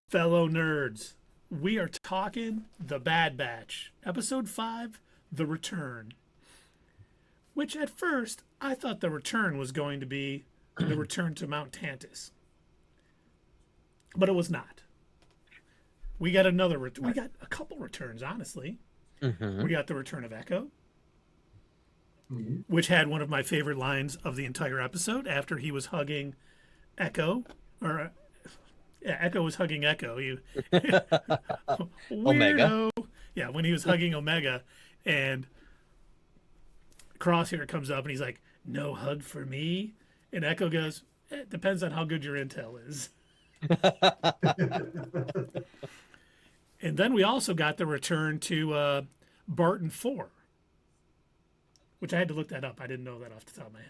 Fellow nerds, we are talking The Bad Batch, Episode 5, The Return. Which at first, I thought the return was going to be the return to Mount Tantus. But it was not. We got we got a couple returns, honestly. We got the return of Echo, which had one of my favorite lines of the entire episode after he was hugging Echo, or yeah, Echo was hugging Echo. Omega. Yeah, when he was hugging Omega, and Crosshair comes up and he's like, "No hug for me," and Echo goes, "It depends on how good your intel is." And then we also got the return to Barton 4, which I had to look that up. I didn't know that off the top of my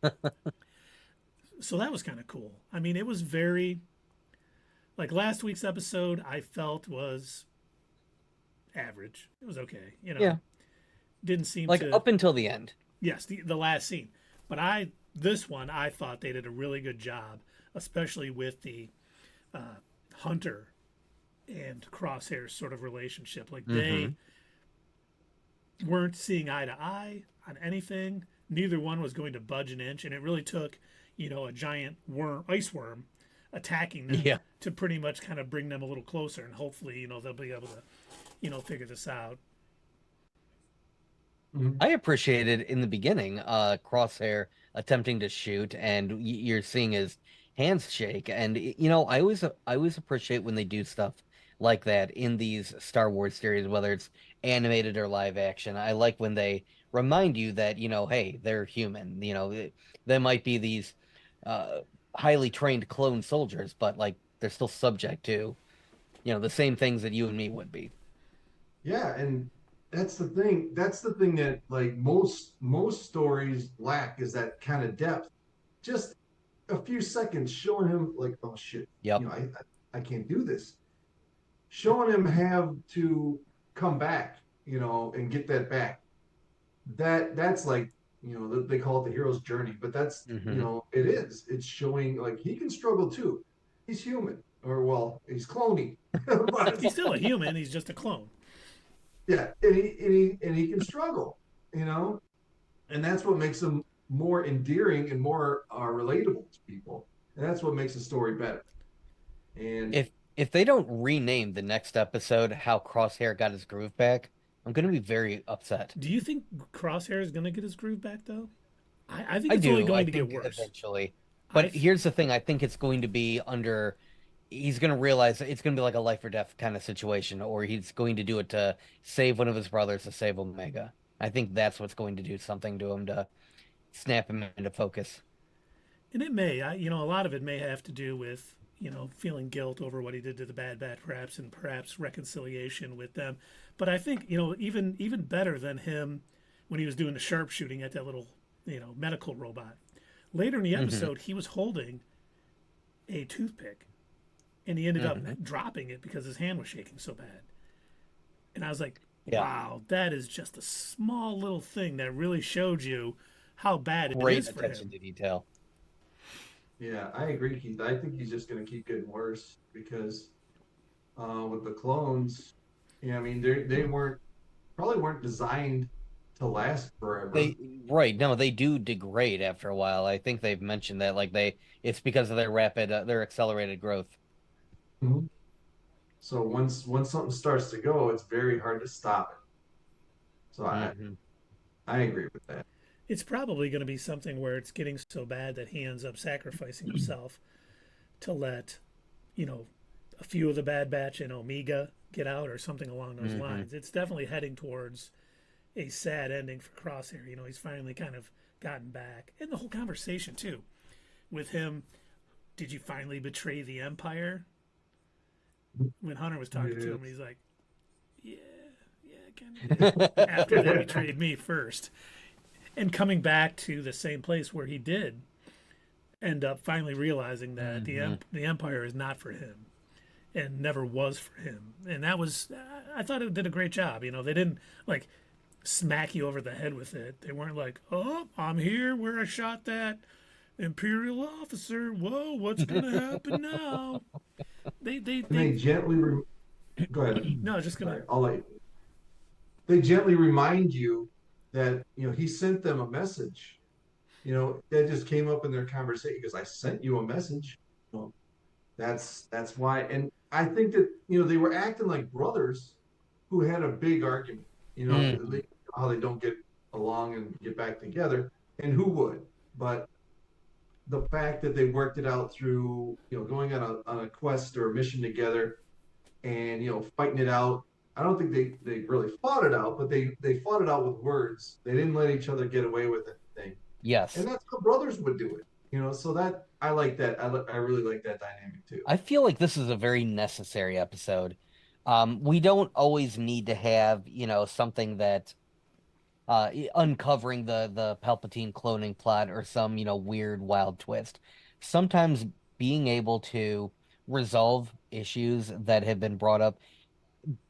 head. So that was kind of cool. I mean, it was very, like last week's episode, I felt was average. It was okay. Yeah. Didn't seem like to. Up until the end. Yes, the last scene. But this one, I thought they did a really good job, especially with the Hunter and Crosshair sort of relationship. Like they weren't seeing eye to eye on anything. Neither one was going to budge an inch, and it really took, a giant ice worm attacking them to pretty much kind of bring them a little closer, and hopefully, they'll be able to, figure this out. I appreciated in the beginning, Crosshair attempting to shoot, and you're seeing his hands shake. And I always appreciate when they do stuff like that in these Star Wars series, whether it's animated or live action. I like when they remind you that hey, they're human. They might be these highly trained clone soldiers, but like they're still subject to the same things that you and me would be. Yeah, and that's the thing. That's the thing that like most stories lack, is that kind of depth. Just a few seconds showing him like, oh shit, Yep. I can't do this. Showing him have to come back, and get that back. That's like, they call it the hero's journey, but that's it is. It's showing like he can struggle too. He's human, or well, he's cloning. But he's still a human. He's just a clone. Yeah, and he can struggle, and that's what makes him more endearing and more relatable to people, and that's what makes the story better. And if they don't rename the next episode how Crosshair got his groove back, I'm going to be very upset. Do you think Crosshair is going to get his groove back, though? I think it's only going to get worse. Eventually. But here's the thing. I think it's going to be he's going to realize it's going to be like a life or death kind of situation, or he's going to do it to save one of his brothers, to save Omega. I think that's what's going to do something to him to snap him into focus. And it may, a lot of it may have to do with, feeling guilt over what he did to the Bad Batch, perhaps reconciliation with them. But I think, even better than him when he was doing the sharpshooting at that little, medical robot. Later in the episode, he was holding a toothpick, and he ended up dropping it because his hand was shaking so bad. And I was like, wow, that is just a small little thing that really showed you how bad it is for him. Great attention to detail. Yeah, I agree, Keith. I think he's just going to keep getting worse because with the clones, I mean, they probably weren't designed to last forever. They do degrade after a while. I think they've mentioned that, like it's because of their accelerated growth. Mm-hmm. So once something starts to go, it's very hard to stop it. So I agree with that. It's probably going to be something where it's getting so bad that he ends up sacrificing himself to let, a few of the Bad Batch and Omega get out, or something along those lines. It's definitely heading towards a sad ending for Crosshair. He's finally kind of gotten back. And the whole conversation, too, with him, did you finally betray the Empire? When Hunter was talking to him, he's like, yeah, kind of. After they betrayed me first. And coming back to the same place where he did end up finally realizing that the Empire is not for him and never was for him. And that was, I thought it did a great job. They didn't like smack you over the head with it. They weren't like, oh, I'm here where I shot that Imperial officer. Whoa, what's going to happen now? And they gently go ahead. no, I was just gonna. Sorry, I'll let you. They gently remind you that he sent them a message. That just came up in their conversation because I sent you a message. Well, that's why. And I think that they were acting like brothers who had a big argument. Mhm. How they don't get along and get back together, and who would? But the fact that they worked it out through going on a quest or a mission together, and fighting it out. I don't think they really fought it out, but they fought it out with words. They didn't let each other get away with anything, and Yes. that's how brothers would do it. So that I like that. I really like that dynamic too. I feel like this is a very necessary episode. We don't always need to have, something that uncovering the Palpatine cloning plot or some, weird wild twist. Sometimes being able to resolve issues that have been brought up,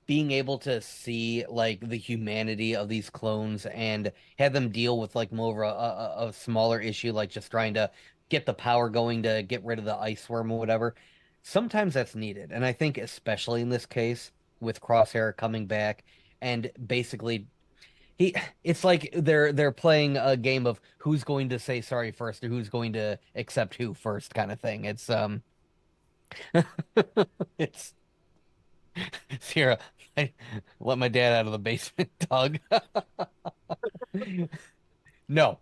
being able to see like the humanity of these clones and have them deal with like more of a smaller issue, like just trying to get the power going to get rid of the ice worm or whatever. Sometimes that's needed. And I think especially in this case with Crosshair coming back and basically he it's like they're playing a game of who's going to say sorry first or who's going to accept who first kind of thing. It's it's Sierra, I let my dad out of the basement, Doug. No.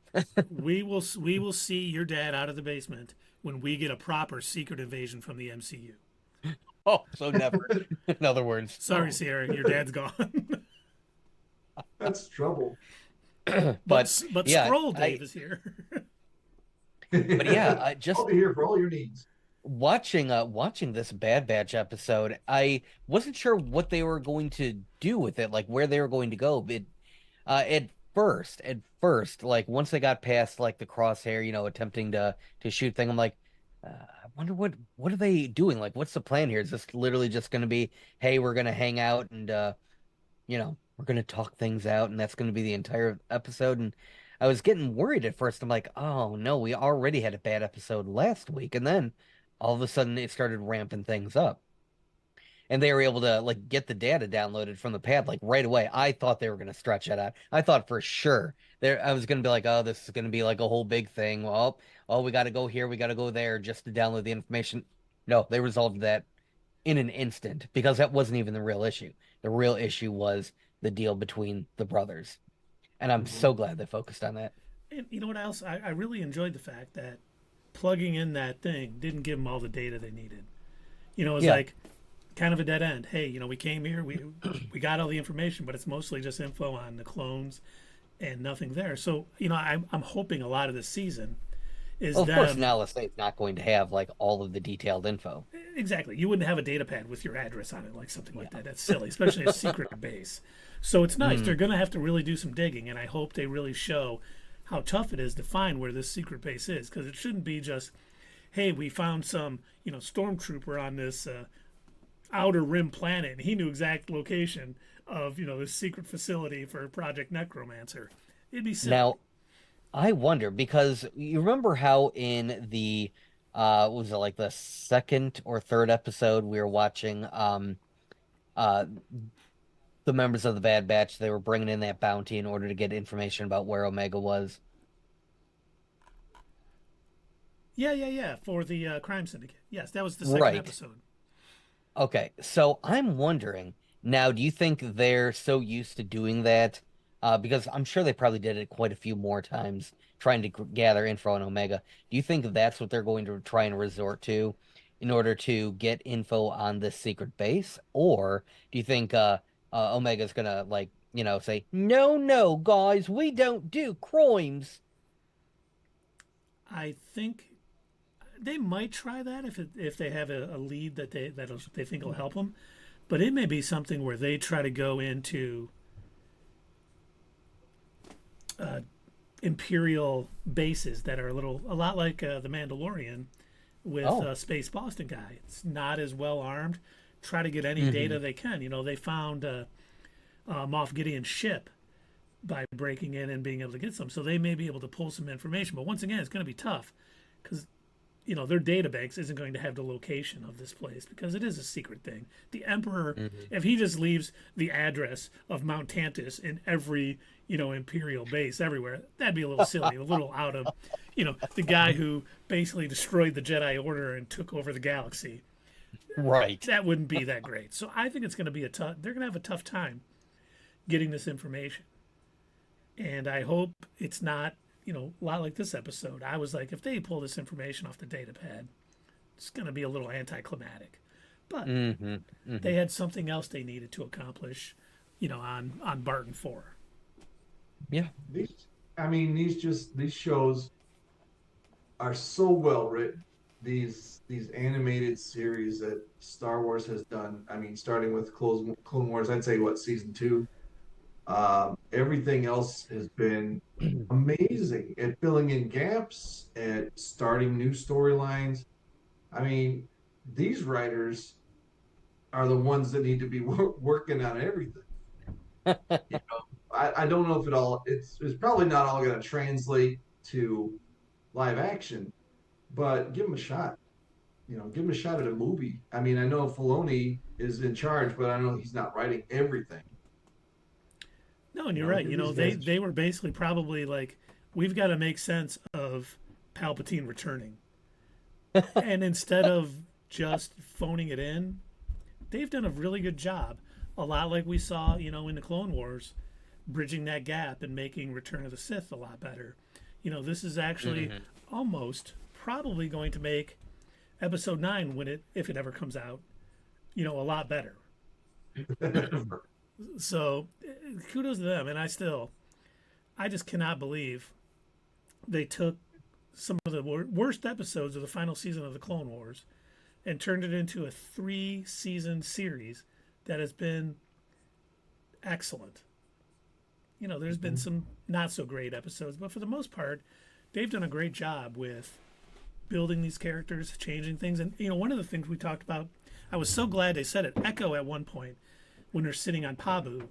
We will see your dad out of the basement when we get a proper secret invasion from the MCU. Oh, so never. In other words. Sorry, Sierra, your dad's gone. That's trouble. But but yeah, Scroll Dave is here. but yeah, I just I'll be here for all your needs. watching this Bad Batch episode, I wasn't sure what they were going to do with it, like where they were going to go. At first, like once they got past like the Crosshair, attempting to shoot thing, I'm like, I wonder what are they doing? Like, what's the plan here? Is this literally just going to be, hey, we're going to hang out and we're going to talk things out, and that's going to be the entire episode? And I was getting worried at first. I'm like, oh no, we already had a bad episode last week, and then all of a sudden it started ramping things up. And they were able to like get the data downloaded from the pad like right away. I thought they were going to stretch it out. I thought for sure there I was going to be like, oh, this is going to be like a whole big thing. Well, oh, we got to go here, we got to go there just to download the information. No, they resolved that in an instant because that wasn't even the real issue. The real issue was the deal between the brothers. And I'm Mhm. so glad they focused on that. And you know what else? I really enjoyed the fact that plugging in that thing didn't give them all the data they needed. It was Yeah. like kind of a dead end. Hey, we came here, we got all the information, but it's mostly just info on the clones and nothing there. So I'm hoping a lot of this season is Well, of course, them. now Estate's not going to have like all of the detailed info. Exactly. You wouldn't have a data pad with your address on it, like something like Yeah. that. That's silly, especially a secret base. So it's nice. They're Mm. going to have to really do some digging, and I hope they really show how tough it is to find where this secret base is, because it shouldn't be just, hey, we found some, stormtrooper on this outer rim planet, and he knew exact location of, this secret facility for Project Necromancer. It'd be silly. Now, I wonder because you remember how in the what was it like the second or third episode we were watching uh the members of the Bad Batch, they were bringing in that bounty in order to get information about where Omega was. Yeah. For the crime syndicate. Yes, that was the second Right. episode. Okay, so I'm wondering now, do you think they're so used to doing that? Because I'm sure they probably did it quite a few more times, trying to gather info on Omega. Do you think that's what they're going to try and resort to in order to get info on this secret base? Or do you think Omega's gonna like, say, no, no, guys, we don't do crimes? I think they might try that if they have a lead they think will help them, but it may be something where they try to go into uh, imperial bases that are a lot like the Mandalorian with Oh. Space Boston guy. It's not as well armed. Try to get any Hmm. data they can. They found Moff Gideon's ship by breaking in and being able to get some, so they may be able to pull some information. But once again, it's going to be tough because their databanks isn't going to have the location of this place because it is a secret thing. The Emperor, if he just leaves the address of Mount Tantus in every, Imperial base everywhere, that'd be a little silly, a little out of, the guy who basically destroyed the Jedi Order and took over the galaxy. Right. That wouldn't be that great. So I think it's going to be they're going to have a tough time getting this information. And I hope it's not, a lot like this episode. I was like, if they pull this information off the data pad, it's going to be a little anticlimactic. But they had something else they needed to accomplish, on Barton 4. Yeah. These shows are so well written. These animated series that Star Wars has done. I mean, starting with Clone Wars, I'd say season 2. Everything else has been amazing at filling in gaps, at starting new storylines. I mean, these writers are the ones that need to be working on everything. I don't know if it's probably not all going to translate to live action, but give them a shot. Give them a shot at a movie. I mean, I know Filoni is in charge, but I know he's not writing everything. No, and you're right. They were basically probably like, we've got to make sense of Palpatine returning. And instead of just phoning it in, they've done a really good job. A lot like we saw, in the Clone Wars, bridging that gap and making Return of the Sith a lot better. This is actually almost probably going to make Episode 9, if it ever comes out, a lot better. So kudos to them. And I just cannot believe they took some of the worst episodes of the final season of the Clone Wars and turned it into a 3-season series that has been excellent. There's been some not so great episodes, but for the most part, they've done a great job with building these characters, changing things. And, one of the things we talked about, I was so glad they said it. Echo at one point, when they're sitting on Pabu,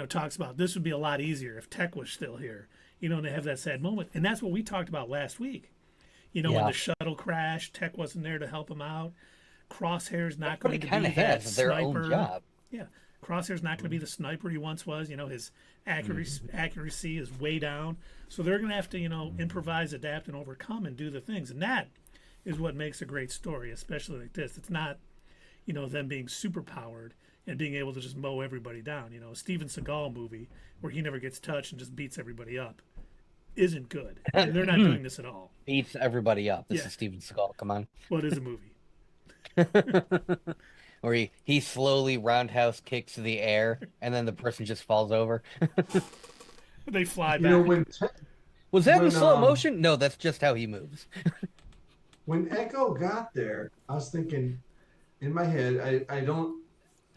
talks about this would be a lot easier if Tech was still here, and they have that sad moment. And that's what we talked about last week. When the shuttle crashed, Tech wasn't there to help him out. Crosshair's not going to be that sniper. Their own job. Yeah. Crosshair's not going to be the sniper he once was. His accuracy is way down. So they're going to have to, improvise, adapt, and overcome and do the things. And that is what makes a great story, especially like this. It's not, them being super powered and being able to just mow everybody down. A Steven Seagal movie where he never gets touched and just beats everybody up isn't good. And they're not doing this at all. Beats everybody up. This is Steven Seagal. Come on. Well, it is a movie. Where he slowly roundhouse kicks the air and then the person just falls over. They fly back. Was that in slow motion? No, that's just how he moves. When Echo got there, I was thinking in my head, I don't,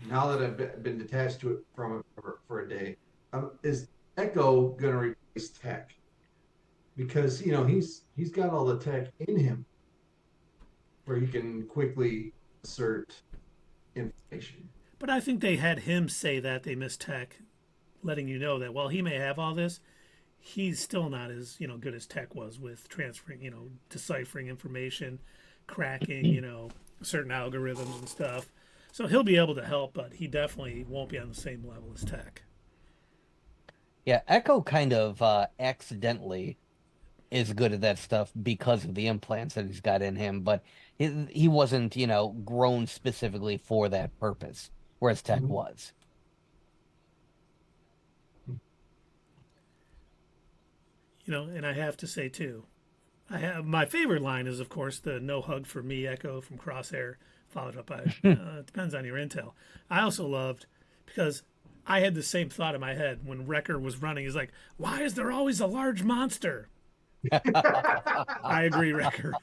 now that I've been detached to it for a day, is Echo going to replace Tech? Because, he's got all the tech in him where he can quickly assert information. But I think they had him say that they miss Tech, letting you know that while he may have all this, he's still not as good as Tech was with transferring, deciphering information, cracking, certain algorithms and stuff. So he'll be able to help, but he definitely won't be on the same level as Tech. Yeah, Echo kind of accidentally is good at that stuff because of the implants that he's got in him, but he wasn't, grown specifically for that purpose, whereas Tech was. And I have to say too, my favorite line is, of course, the "no hug for me" Echo from Crosshair, followed up by it depends on your intel. I also loved, because I had the same thought in my head when Wrecker was running. He's like, why is there always a large monster? I agree, Wrecker.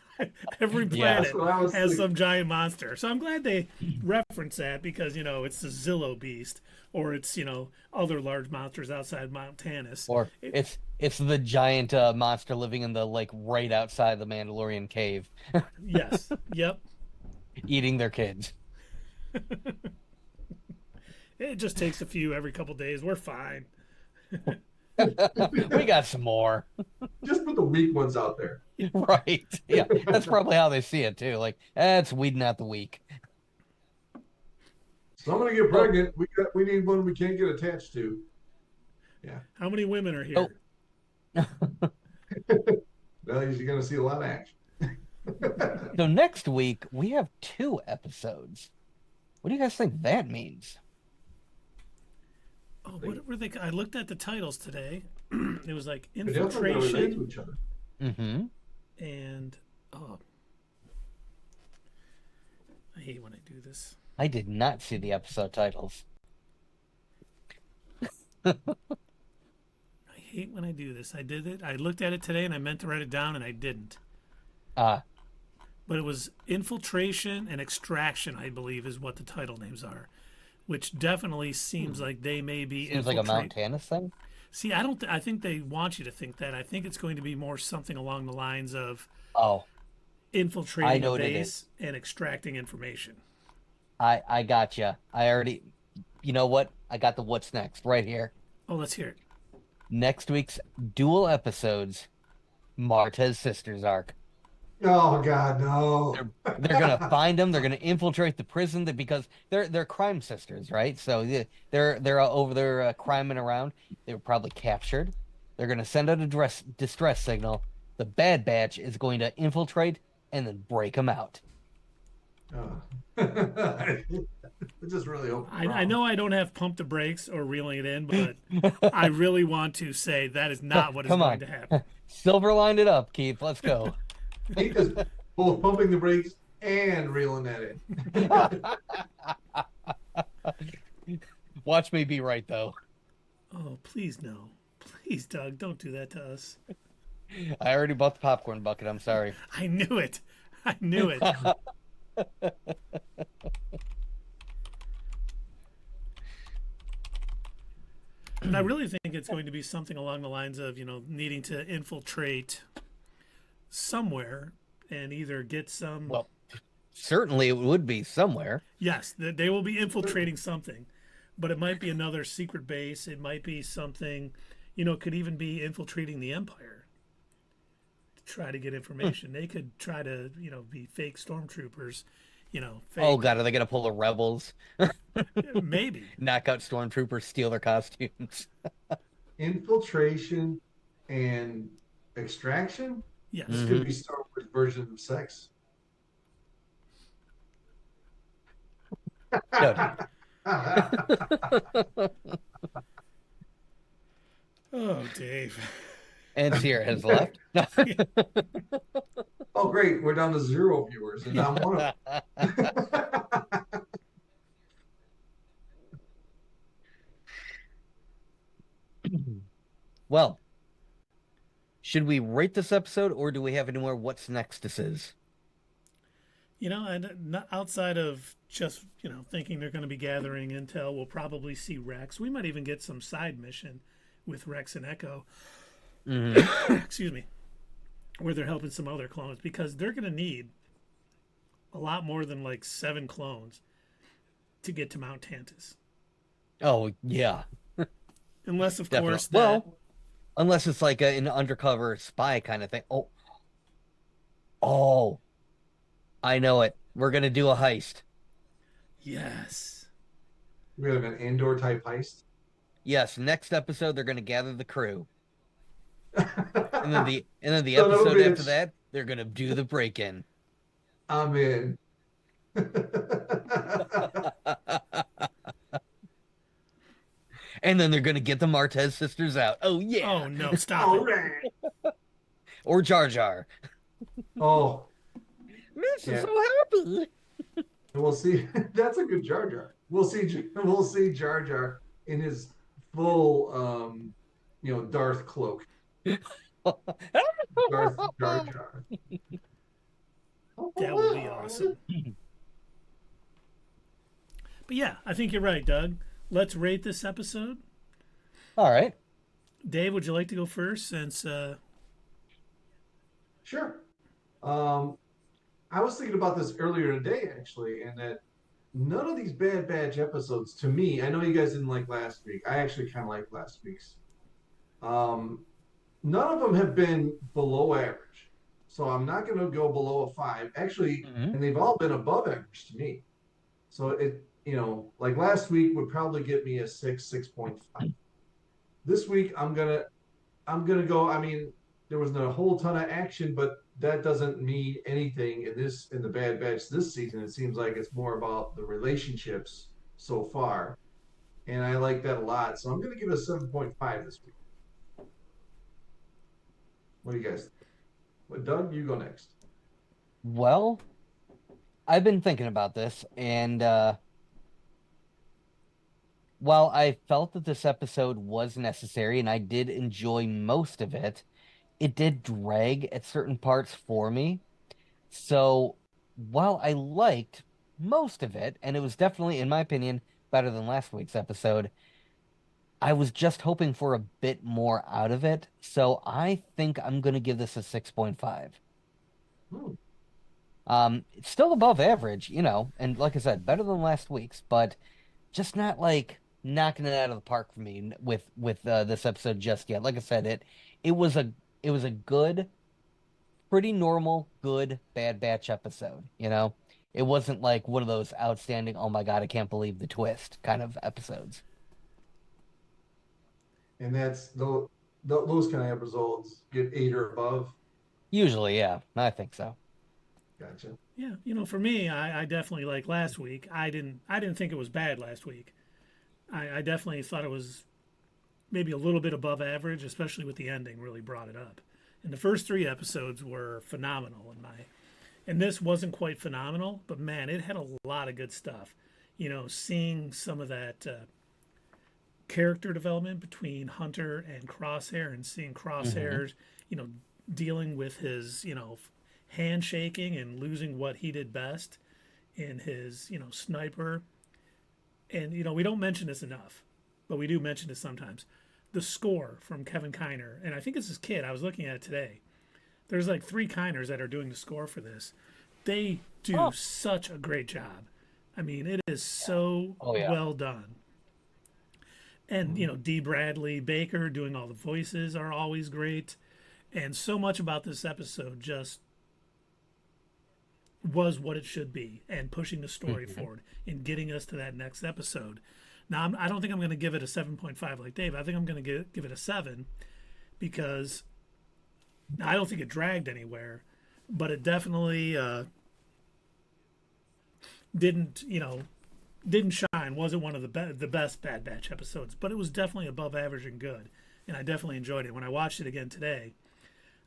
Every planet has some giant monster. So I'm glad they reference that, because, it's the Zillo beast, or it's, other large monsters outside Mount Tannis. Or it's the giant monster living in the, right outside the Mandalorian cave. Yes. Yep. Eating their kids. It just takes a few every couple days. We're fine. We got some more. Just put the weak ones out there. Right. Yeah. That's probably how they see it too. Like, it's weeding out the weak. So I'm gonna get pregnant. We need one we can't get attached to. Yeah. How many women are Oh. here? Well, you're gonna see a lot of action. So next week we have 2 episodes. What do you guys think that means? Oh, what were they? I looked at the titles today. It was like But they also gotta relate to infiltration each other. Mm-hmm. and I hate when I do this. I did not see the episode titles. I hate when I do this. I did it. I looked at it today and I meant to write it down and I didn't. Ah, But it was infiltration and extraction, I believe, is what the title names are, which definitely seems like they may be seems like a Mount Tannis thing. See, I don't. I think they want you to think that. I think it's going to be more something along the lines of Oh, infiltrating know a what it base and extracting information. I gotcha. I already, you know what? I got the what's next right here. Oh, let's hear it. Next week's dual episodes, Martez Sisters arc. Oh God, no. They're gonna find them. They're gonna infiltrate the prison because they're crime sisters, right? So they're over there criming around. They were probably captured. They're gonna send out a distress signal. The Bad Batch is going to infiltrate and then break them out. It's just really open. I know I don't have pump the brakes or reeling it in, but I really want to say that is not what is going to happen. Silver lined it up, Keith. Let's go. He is both pumping the brakes and reeling that in. Watch me be right, though. Oh, please no. Please, Doug, don't do that to us. I already bought the popcorn bucket. I'm sorry. I knew it. I knew it. And I really think it's going to be something along the lines of, needing to infiltrate somewhere and either get some. Well, certainly it would be somewhere. Yes, they will be infiltrating something, but it might be another secret base. It might be something, it could even be infiltrating the Empire to try to get information. They could try to, be fake stormtroopers, fake. Oh God, are they gonna pull the rebels? Maybe. Knock out stormtroopers, steal their costumes. Infiltration and extraction? Yes. This could be Star Wars version of sex. Oh, Dave. And Sierra has left. Oh, great. We're down to 0 viewers, and I'm one of them. Well, should we rate this episode, or do we have any more what's nextuses? And not outside of just, thinking they're going to be gathering intel, we'll probably see Rex. We might even get some side mission with Rex and Echo. Mm-hmm. Excuse me. Where they're helping some other clones, because they're going to need a lot more than like 7 clones to get to Mount Tantus. Oh, yeah. Unless, of Definitely. course, Well, unless it's like an undercover spy kind of thing. Oh, I know it. We're going to do a heist. Yes. We have an Andor type heist. Yes, next episode they're going to gather the crew. And then the Son of a episode after bitch. that, they're going to do the break-in. I'm in. And then they're going to get the Martez sisters out. Oh, yeah. Oh, no, stop All it. right. Or Jar Jar. Oh, Miss is Yeah. so happy. we'll see. That's a good Jar Jar. We'll see Jar Jar in his full, Darth cloak. Darth Jar Jar. That would be awesome. But yeah, I think you're right, Doug. Let's rate this episode. All right. Dave, would you like to go first since Sure. I was thinking about this earlier today, actually, and that none of these Bad Batch episodes, to me, I know you guys didn't like last week. I actually kind of like last week's. Um, None of them have been below average. So I'm not going to go below a 5. Actually, Hmm. and they've all been above average to me. So like last week would probably get me a 6, 6.5. This week I'm gonna go. I mean, there wasn't a whole ton of action, but that doesn't mean anything in the Bad Batch this season. It seems like it's more about the relationships so far, and I like that a lot. So I'm gonna give it a 7.5 this week. What do you guys think? Well, Doug, you go next. Well, I've been thinking about this, and while I felt that this episode was necessary and I did enjoy most of it, it did drag at certain parts for me. So while I liked most of it, and it was definitely, in my opinion, better than last week's episode, I was just hoping for a bit more out of it. So I think I'm going to give this a 6.5. Hmm. It's still above average, and like I said, better than last week's, but just not like knocking it out of the park for me with this episode just yet. Like I said, it was a good, pretty normal, good Bad Batch episode. It wasn't like one of those outstanding, oh my God, I can't believe the twist kind of episodes. And those kind of episodes get 8 or above. Usually, yeah, I think so. Gotcha. Yeah, for me, I definitely like last week. I didn't think it was bad last week. I definitely thought it was maybe a little bit above average, especially with the ending really brought it up. And the first three episodes were phenomenal and this wasn't quite phenomenal, but man, it had a lot of good stuff. Seeing some of that character development between Hunter and Crosshair, and seeing Hmm. Crosshair's, you know, dealing with his, handshaking and losing what he did best in his, sniper. And we don't mention this enough, but we do mention this sometimes. The score from Kevin Kiner, and I think it's his kid. I was looking at it today. There's like three Kiners that are doing the score for this. They do Oh, such a great job. I mean, it is so oh yeah. well done. And Hmm. Dee Bradley Baker doing all the voices are always great. And so much about this episode just was what it should be and pushing the story Hmm. forward and getting us to that next episode. Now, I don't think I'm going to give it a 7.5 like Dave. I think I'm going to give it a 7 because I don't think it dragged anywhere, but it definitely didn't, didn't shine. Wasn't one of the best Bad Batch episodes, but it was definitely above average and good. And I definitely enjoyed it. When I watched it again today,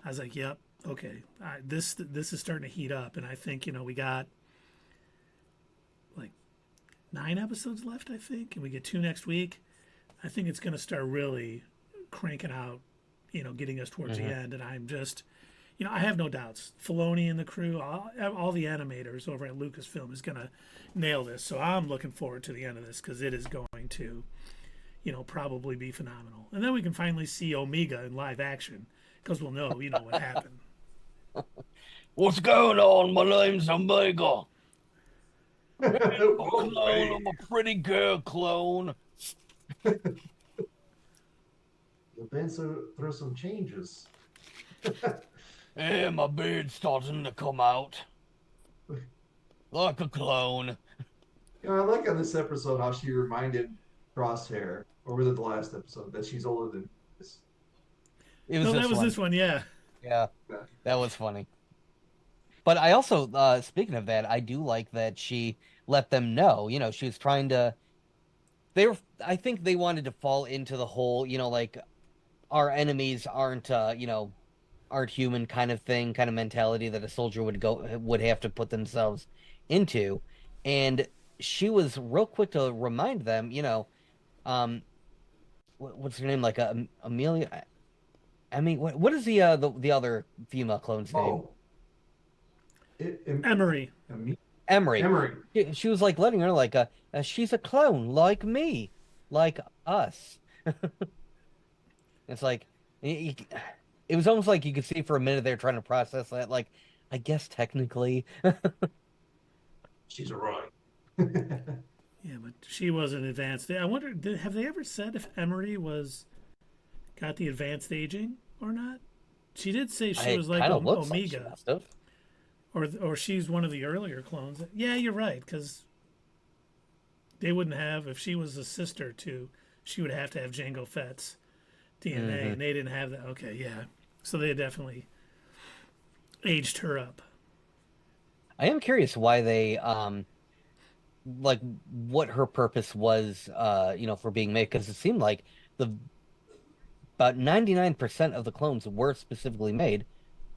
I was like, "Yep, okay, this is starting to heat up." And I think we got like 9 episodes left, I think, and we get two next week. I think it's going to start really cranking out, getting us towards the Hmm. end. And I'm just, I have no doubts. Filoni and the crew, all the animators over at Lucasfilm is going to nail this. So I'm looking forward to the end of this because it is going to, probably be phenomenal. And then we can finally see Omega in live action because we'll know, what happened. What's going on? My name's Omega. A Whoa, clone. hey, I'm a pretty girl clone. you've been through some changes. Yeah, my beard's starting to come out like a clone. I like on this episode how she reminded Crosshair, or was it the last episode, that she's older than this. It was No, that this was one. this one, yeah. Yeah, Yeah. that was funny. But I also, speaking of that, I do like that she let them know. She was trying to. I think they wanted to fall into the whole, like our enemies aren't human kind of thing, kind of mentality that a soldier would have to put themselves into. And she was real quick to remind them, um, what's her name? Like Amelia. I mean, what is the other female clone's name? Oh, it, Emery. Em- Emery. Emery. She was like letting her like she's a clone like me, like us. It's like it was almost like you could see for a minute they're trying to process that. Like, I guess technically, She's a right. Yeah, but she wasn't advanced. I wonder, have they ever said if Emery was got the advanced aging or not. She did say she It was like kind of looks like she Omega, must have. or she's one of the earlier clones. Yeah, you're right, because they wouldn't have, if she was a sister to, she would have to have Jango Fett's DNA, and they didn't have that. Okay, yeah. So they definitely aged her up. I am curious why they like what her purpose was for being made, because it seemed like the about 99% of the clones were specifically made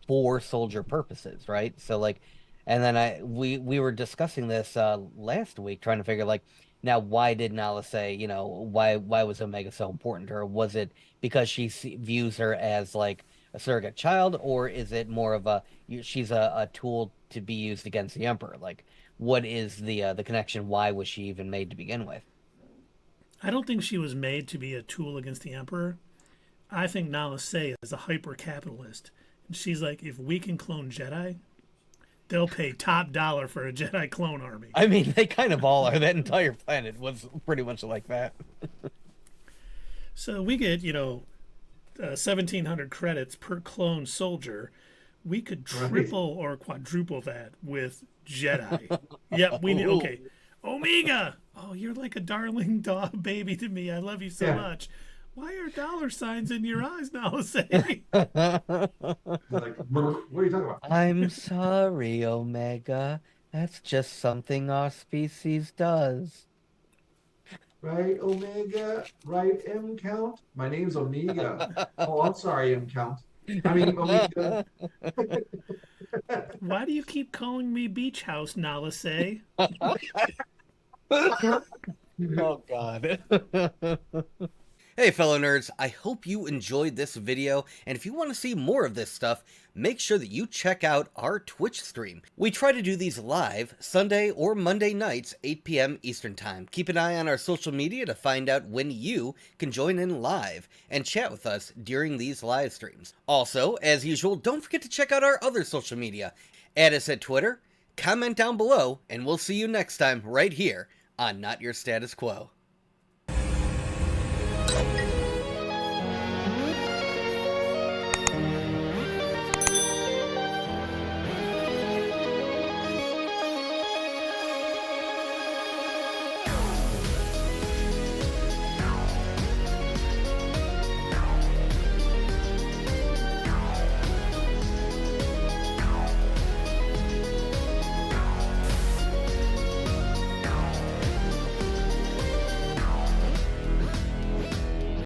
for soldier purposes, right? So like, and then we were discussing this last week, trying to figure like, now why did Nala say, why was Omega so important to her? Was it because views her as like a surrogate child, or is it more of she's a tool to be used against the Emperor? Like, what is the connection? Why was she even made to begin with? I don't think she was made to be a tool against the Emperor. I think Nala Se is a hyper-capitalist. And she's like, if we can clone Jedi, they'll pay top dollar for a Jedi clone army. I mean, they kind of all are. That entire planet was pretty much like that. So we get, 1,700 credits per clone soldier. We could triple or quadruple that with Jedi. Yep, we need. Okay, Omega. Oh, you're like a darling dog baby to me. I love you so much. Why are dollar signs in your eyes now? Say. Like, what are you talking about? I'm sorry, Omega. That's just something our species does. Right, Omega? Right, M Count? My name's Omega. Oh, I'm sorry, M Count. I mean, Omega. Why do you keep calling me Beach House, Nala Se? Oh, God. Hey fellow nerds, I hope you enjoyed this video, and if you want to see more of this stuff, make sure that you check out our Twitch stream. We try to do these live Sunday or Monday nights, 8 p.m. Eastern Time. Keep an eye on our social media to find out when you can join in live and chat with us during these live streams. Also, as usual, don't forget to check out our other social media. Add us at Twitter, comment down below, and we'll see you next time right here on Not Your Status Quo.